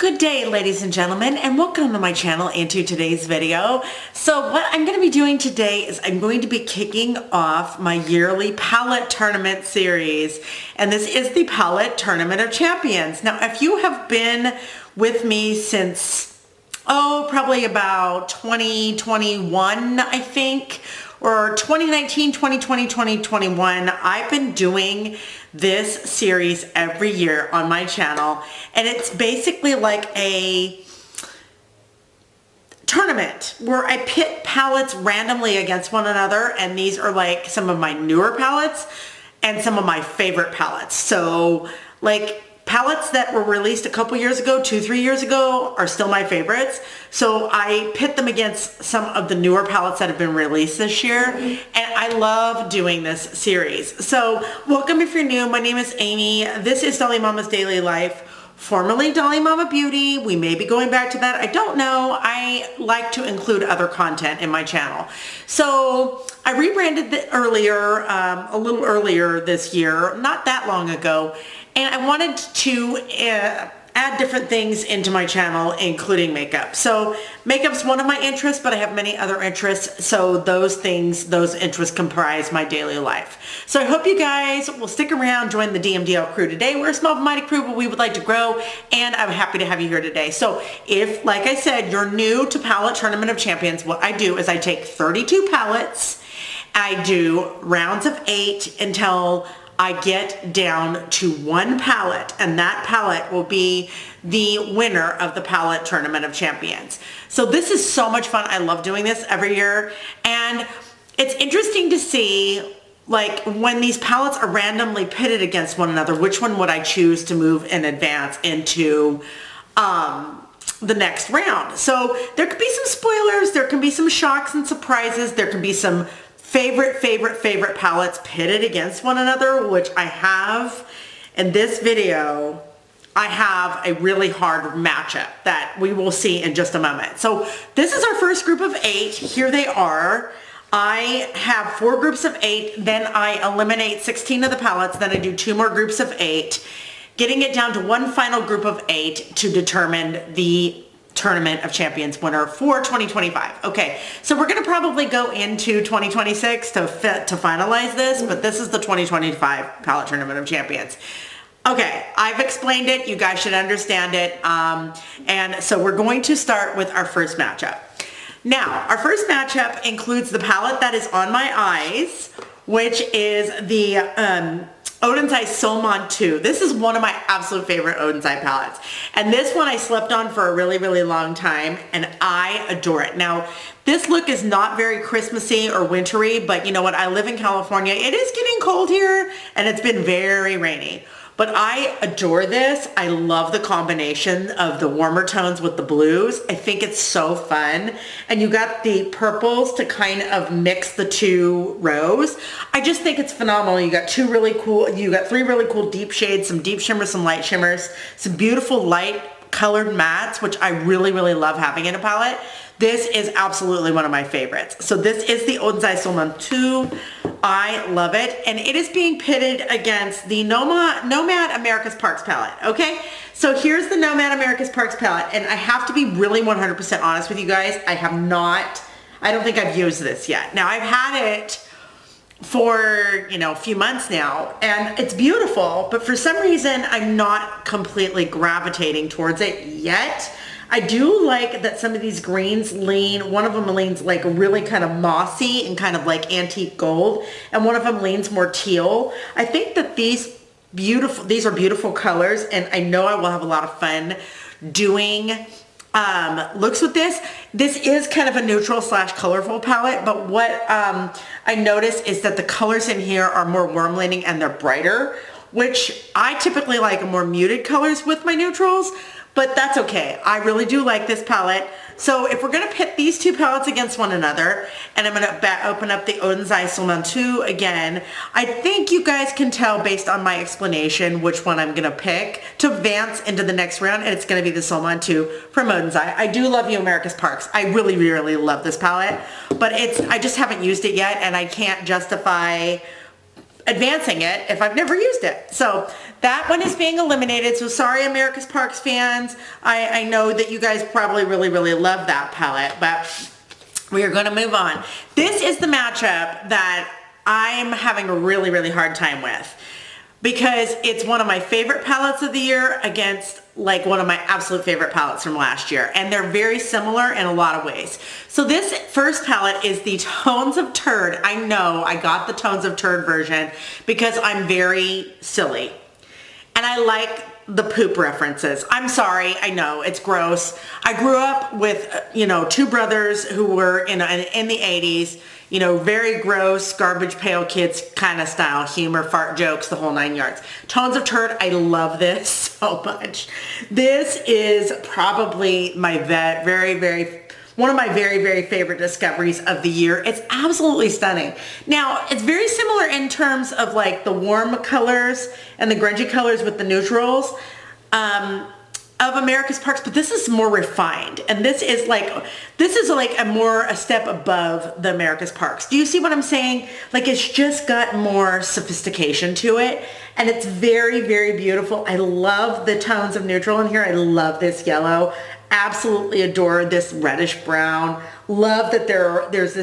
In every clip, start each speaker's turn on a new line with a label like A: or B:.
A: Good day, ladies and gentlemen, and welcome to my channel and to today's video. So what I'm going to be doing today is I'm going to be kicking off my yearly palette tournament series, and this is the Palette Tournament of Champions. Now, if you have been with me since, probably about 2021, I think, or 2019, 2020, 2021, I've been doing this series every year on my channel, and it's basically like a tournament where I pit palettes randomly against one another, and these are like some of my newer palettes and some of my favorite palettes. So like palettes that were released a couple years ago, 2-3 years ago, are still my favorites. So I pit them against some of the newer palettes that have been released this year, and I love doing this series. So welcome if you're new. My name is Amy. This is Dolly Mama's Daily Life, formerly Dolly Mama Beauty. We may be going back to that. I don't know. I like to include other content in my channel. So I rebranded it earlier, a little earlier this year, not that long ago. And I wanted to add different things into my channel, including makeup. So makeup's one of my interests, but I have many other interests. So those interests comprise my daily life. So I hope you guys will stick around, join the DMDL crew today. We're a small but mighty crew, but we would like to grow, and I'm happy to have you here today. So if, like I said, you're new to Palette Tournament of Champions, what I do is I take 32 palettes. I do rounds of 8 until I get down to one palette, and that palette will be the winner of the Palette Tournament of Champions. So this is so much fun. I love doing this every year, and it's interesting to see, like, when these palettes are randomly pitted against one another, which one would I choose to move in advance into the next round. So there could be some spoilers, there can be some shocks and surprises, there can be some favorite palettes pitted against one another, which I have in this video. I have a really hard matchup that we will see in just a moment. So this is our first group of 8. Here they are. I have 4 groups of 8, then I eliminate 16 of the palettes, then I do 2 more groups of 8, getting it down to one final group of 8 to determine the Tournament of Champions winner for 2025. Okay, so we're going to probably go into 2026 to finalize this, but this is the 2025 Palette Tournament of Champions. Okay, I've explained it. You guys should understand it. And so we're going to start with our first matchup. Now, our first matchup includes the palette that is on my eyes, which is the Oden's Eye Solmon 2. This is one of my absolute favorite Oden's Eye palettes. And this one I slept on for a really, really long time, and I adore it. Now, this look is not very Christmassy or wintry, but you know what? I live in California. It is getting cold here, and it's been very rainy. But I adore this. I love the combination of the warmer tones with the blues. I think it's so fun. And you got the purples to kind of mix the 2 rows. I just think it's phenomenal. You got 3 really cool deep shades, some deep shimmers, some light shimmers, some beautiful light colored mattes, which I really, really love having in a palette. This is absolutely one of my favorites. So this is the Oden's Eye Solmon 2. I love it. And it is being pitted against the Nomad America's Parks palette. Okay, so here's the Nomad America's Parks palette. And I have to be really 100% honest with you guys. I don't think I've used this yet. Now, I've had it for, a few months now, and it's beautiful, but for some reason, I'm not completely gravitating towards it yet. I do like that some of these greens one of them leans like really kind of mossy and kind of like antique gold, and one of them leans more teal. I think that these are beautiful colors, and I know I will have a lot of fun doing looks with this. This is kind of a neutral / colorful palette, but what I noticed is that the colors in here are more warm leaning and they're brighter, which I typically like more muted colors with my neutrals. But that's okay. I really do like this palette. So if we're going to pit these 2 palettes against one another, and I'm going to open up the Oden's Eye Solmon 2 again, I think you guys can tell based on my explanation which one I'm going to pick to advance into the next round, and it's going to be the Solmon 2 from Oden's Eye. I do love you, America's Parks. I really, really love this palette, but I just haven't used it yet, and I can't justify advancing it if I've never used it. So that one is being eliminated. So sorry, America's Parks fans. I know that you guys probably really, really love that palette, but we are going to move on. This is the matchup that I'm having a really, really hard time with because it's one of my favorite palettes of the year against like one of my absolute favorite palettes from last year. And they're very similar in a lot of ways. So this first palette is the Tones of Turd. I know I got the Tones of Turd version because I'm very silly. And I like the poop references. I'm sorry, I know, it's gross. I grew up with, you know, two brothers who were in the 80s, you know, very gross, garbage pail kids kind of style humor, fart jokes, the whole 9 yards. Tones of Turd, I love this so much. This is probably my one of my very, very favorite discoveries of the year. It's absolutely stunning. Now, it's very similar in terms of like the warm colors and the grungy colors with the neutrals of America's Parks, but this is more refined. And this is like a step above the America's Parks. Do you see what I'm saying? Like it's just got more sophistication to it. And it's very, very beautiful. I love the tones of neutral in here. I love this yellow. Absolutely adore this reddish brown. Love that there's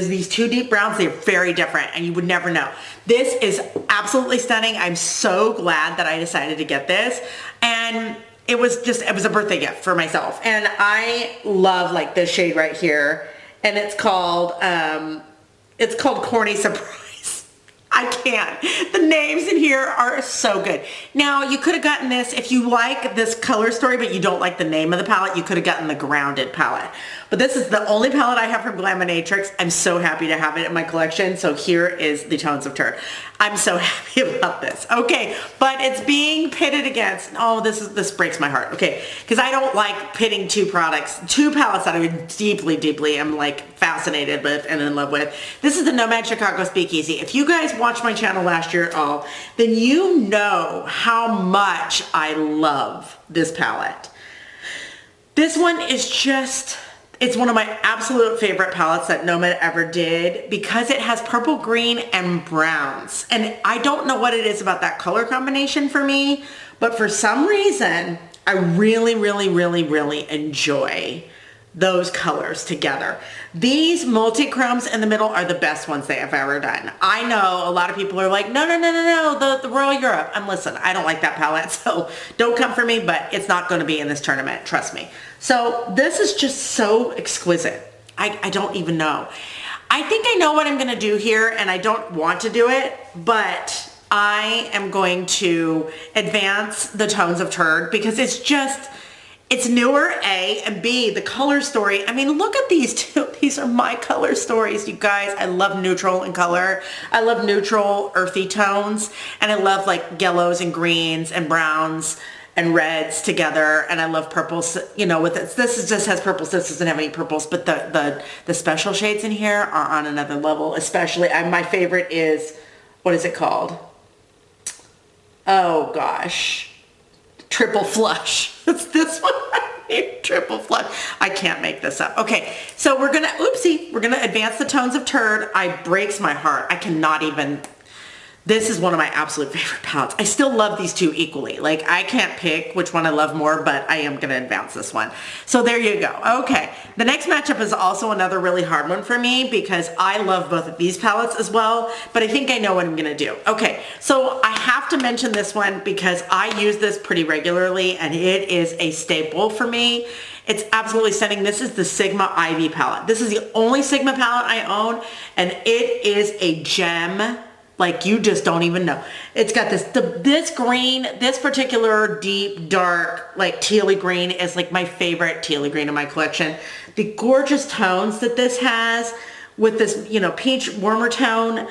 A: these two deep browns. They're very different and you would never know. This is absolutely stunning. I'm so glad that I decided to get this. And it was a birthday gift for myself. And I love like this shade right here. And it's called Corny Surprise. I can't. The names in here are so good. Now, you could have gotten this, if you like this color story, but you don't like the name of the palette, you could have gotten the Grounded palette. But this is the only palette I have from Glaminatrix. I'm so happy to have it in my collection. So here is the Tones of Turd. I'm so happy about this. Okay, but it's being pitted against, oh, this breaks my heart. Okay, because I don't like pitting two palettes that I deeply am like fascinated with and in love with. This is the Nomad Chicago Speakeasy. If you guys watched my channel last year at all, then you know how much I love this palette. This one is just, it's one of my absolute favorite palettes that Nomad ever did because it has purple, green, and browns. And I don't know what it is about that color combination for me, but for some reason, I really, really, really, really enjoy those colors together. These multi-chromes in the middle are the best ones they have ever done. I know a lot of people are like, no, the Royal Europe. And listen, I don't like that palette, so don't come for me, but it's not going to be in this tournament, trust me. So this is just so exquisite. I don't even know. I think I know what I'm going to do here, and I don't want to do it, but I am going to advance the Tones of Turd because it's newer, A, and B, the color story. I mean, look at these two. These are my color stories, you guys. I love neutral and color. I love neutral, earthy tones, and I love like yellows and greens and browns and reds together, and I love purples, you know, with it. This just has purples. This doesn't have any purples, but the special shades in here are on another level, especially, my favorite is, what is it called? Oh, gosh. Triple Flush. It's this one. Triple Flush. I can't make this up. Okay, so we're gonna advance the Tones of Turd. Breaks my heart. I cannot even, this is one of my absolute favorite palettes. I still love these two equally. Like, I can't pick which one I love more, but I am gonna advance this one. So there you go. Okay, the next matchup is also another really hard one for me because I love both of these palettes as well, but I think I know what I'm gonna do. Okay, so I have to mention this one because I use this pretty regularly and it is a staple for me. It's absolutely stunning. This is the Sigma Ivy palette. This is the only Sigma palette I own, and it is a gem. Like, you just don't even know. It's got this green, this particular deep, dark, like tealy green is like my favorite tealy green in my collection. The gorgeous tones that this has with this, you know, peach warmer tone,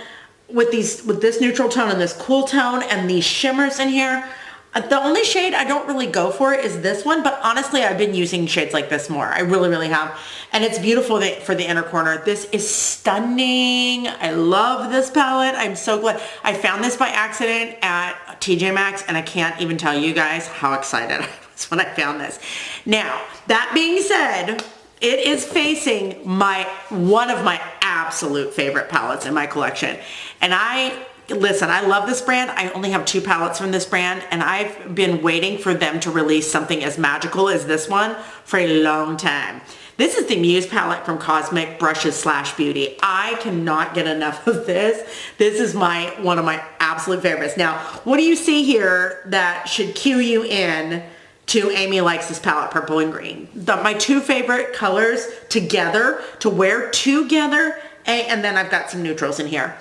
A: with this neutral tone and this cool tone and these shimmers in here. The only shade I don't really go for is this one, but honestly, I've been using shades like this more. I really, really have. And it's beautiful for the inner corner. This is stunning. I love this palette. I'm so glad. I found this by accident at TJ Maxx, and I can't even tell you guys how excited I was when I found this. Now, that being said, it is facing one of my absolute favorite palettes in my collection. And I listen, I love this brand. I only have 2 palettes from this brand, and I've been waiting for them to release something as magical as this one for a long time. This is the Muse palette from Cosmic Brushes / Beauty. I cannot get enough of this. This is one of my absolute favorites. Now, what do you see here that should cue you in to Amy likes this palette, purple and green? My 2 favorite colors together, to wear together, and then I've got some neutrals in here.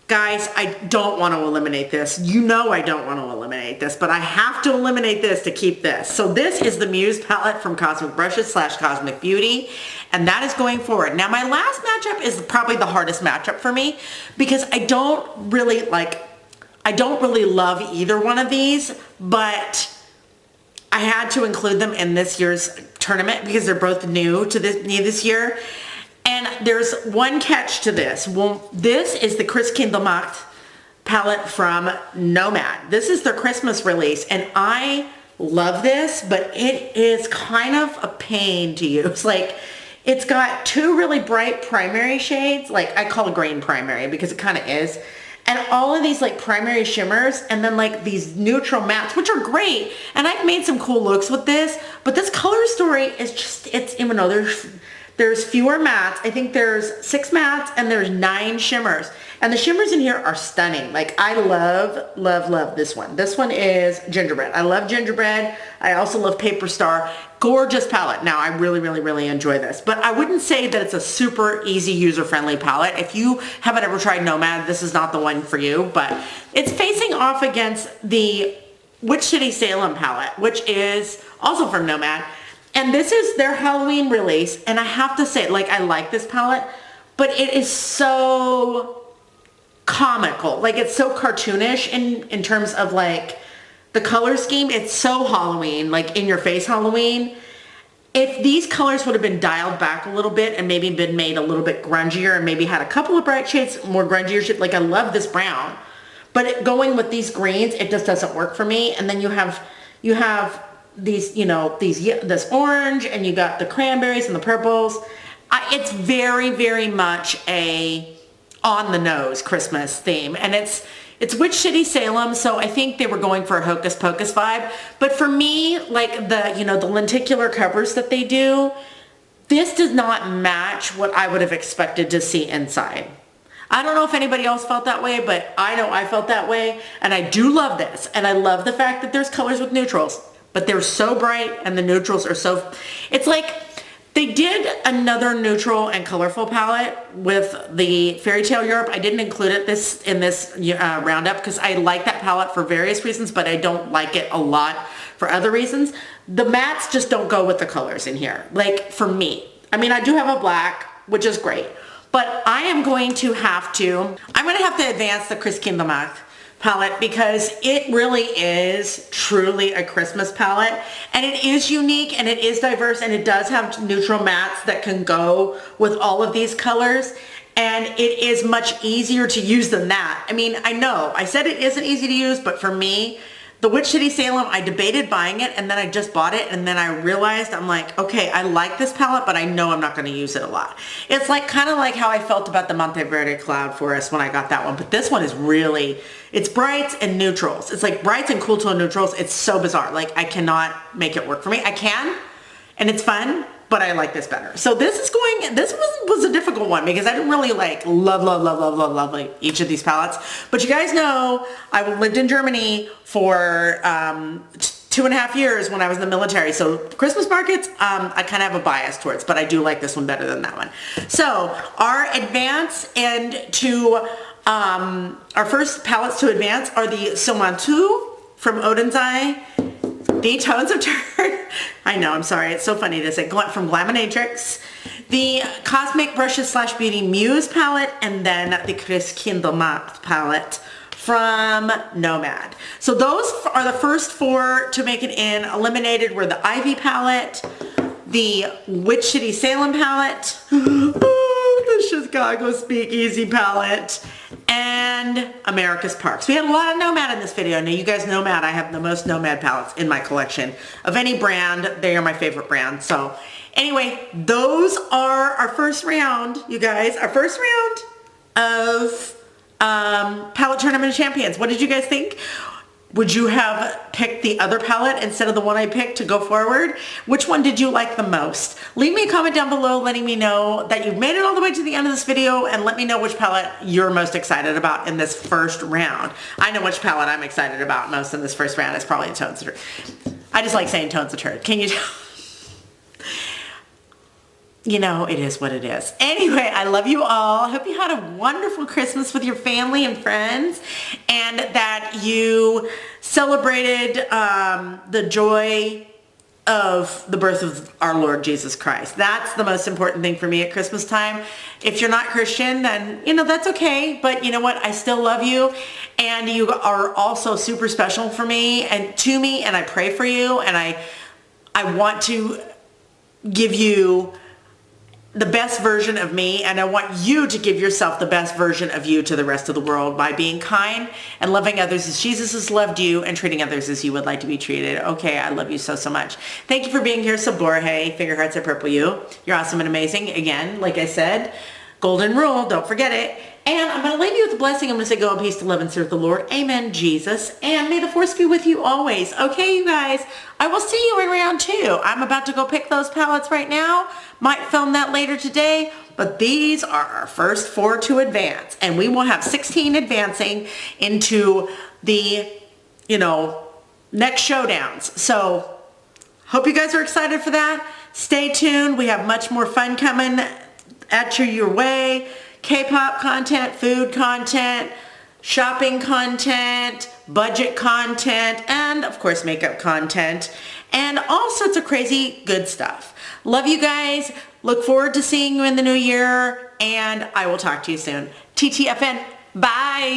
A: Guys, I don't want to eliminate this. You know I don't want to eliminate this, but I have to eliminate this to keep this. So this is the Muse palette from Cosmic Brushes / Cosmic Beauty, and that is going forward. Now my last matchup is probably the hardest matchup for me because I don't really love either one of these, but I had to include them in this year's tournament because they're both new to this year. And there's one catch to this. Well, this is the Christkindlesmarkt palette from Nomad. This is their Christmas release, and I love this, but it is kind of a pain to use. Like, it's got 2 really bright primary shades, like I call it green primary because it kind of is, and all of these like primary shimmers, and then like these neutral mattes, which are great, and I've made some cool looks with this, but this color story is just, it's, even though there's fewer mattes. I think there's 6 mattes and there's 9 shimmers. And the shimmers in here are stunning. Like, I love, love, love this one. This one is Gingerbread. I love Gingerbread. I also love Paper Star. Gorgeous palette. Now, I really, really, really enjoy this. But I wouldn't say that it's a super easy, user-friendly palette. If you haven't ever tried Nomad, this is not the one for you. But it's facing off against the Witch City Salem palette, which is also from Nomad. And this is their Halloween release, and I have to say, like, I like this palette, but it is so comical. Like, it's so cartoonish in terms of, like, the color scheme. It's so Halloween, like, in-your-face Halloween. If these colors would have been dialed back a little bit and maybe been made a little bit grungier and maybe had a couple of bright shades, more grungier shades, like, I love this brown. But going with these greens, it just doesn't work for me. And then you have these, you know, this orange, and you got the cranberries and the purples. It's very, very much a on the nose Christmas theme, and it's Witch City Salem, so I think they were going for a Hocus Pocus vibe. But for me, like the lenticular covers that they do, this does not match what I would have expected to see inside. I don't know if anybody else felt that way, but I know I felt that way, and I do love this, and I love the fact that there's colors with neutrals. But they're so bright, and the neutrals are so, it's like they did another neutral and colorful palette with the Fairy Tale Europe. I didn't include it in this roundup because I like that palette for various reasons, but I don't like it a lot for other reasons. The mattes just don't go with the colors in here, like for me. I mean, I do have a black, which is great, but I'm going to have to advance the Christkindlesmarkt palette because it really is truly a Christmas palette, and it is unique and it is diverse, and it does have neutral mattes that can go with all of these colors, and it is much easier to use than that. I mean, I know I said it isn't easy to use, but for me, the Witch City Salem, I debated buying it, and then I just bought it, and then I realized, I'm like, okay, I like this palette, but I know I'm not going to use it a lot. It's like kind of like how I felt about the Monteverde Cloud Forest when I got that one, but this one is really, it's brights and neutrals. It's like brights and cool tone neutrals. It's so bizarre. Like, I cannot make it work for me. I can, and it's fun, but I like this better. So this was a difficult one because I didn't really like love like each of these palettes. But you guys know I lived in Germany for 2.5 years when I was in the military. So Christmas markets, I kind of have a bias towards, but I do like this one better than that one. So our advance and to our first palettes to advance are the Somantu from Odin's Eye, the Tones of Turn. I know, I'm sorry, it's so funny to say, from Glaminatrix, the Cosmic Brushes / Beauty Muse palette, and then the Christkindlesmarkt palette from Nomad. So those are the first 4 to make it in. Eliminated were the Ivy palette, the Witch City Salem palette, the Chicago Speakeasy palette, and America's Parks. We had a lot of Nomad in this video. Now you guys know Nomad. I have the most Nomad palettes in my collection of any brand. They are my favorite brand. So anyway, those are our first round, you guys. Our first round of Palette Tournament of Champions. What did you guys think? Would you have picked the other palette instead of the one I picked to go forward? Which one did you like the most? Leave me a comment down below letting me know that you've made it all the way to the end of this video, and let me know which palette you're most excited about in this first round. I know which palette I'm excited about most in this first round. It's probably Tones of Turd. I just like saying Tones of Turd. Can you tell? You know, it is what it is. Anyway, I love you all. I hope you had a wonderful Christmas with your family and friends, and that you celebrated the joy of the birth of our Lord Jesus Christ. That's the most important thing for me at Christmas time. If you're not Christian, then, you know, that's okay. But you know what? I still love you, and you are also super special for me and to me, and I pray for you, and I want to give you the best version of me, and I want you to give yourself the best version of you to the rest of the world by being kind and loving others as Jesus has loved you and treating others as you would like to be treated. Okay, I love you so, so much. Thank you for being here. Sabore, finger hearts at purple you. You're awesome and amazing. Again, like I said, golden rule, don't forget it. And I'm going to leave you with a blessing. I'm going to say go in peace to love and serve the Lord. Amen, Jesus. And may the force be with you always. Okay, you guys, I will see you in round 2. I'm about to go pick those palettes right now. Might film that later today, but these are our first 4 to advance. And we will have 16 advancing into the, you know, next showdowns. So hope you guys are excited for that. Stay tuned. We have much more fun coming at your way. K-pop content, food content, shopping content, budget content, and of course makeup content, and all sorts of crazy good stuff. Love you guys. Look forward to seeing you in the new year, and I will talk to you soon. TTFN. Bye.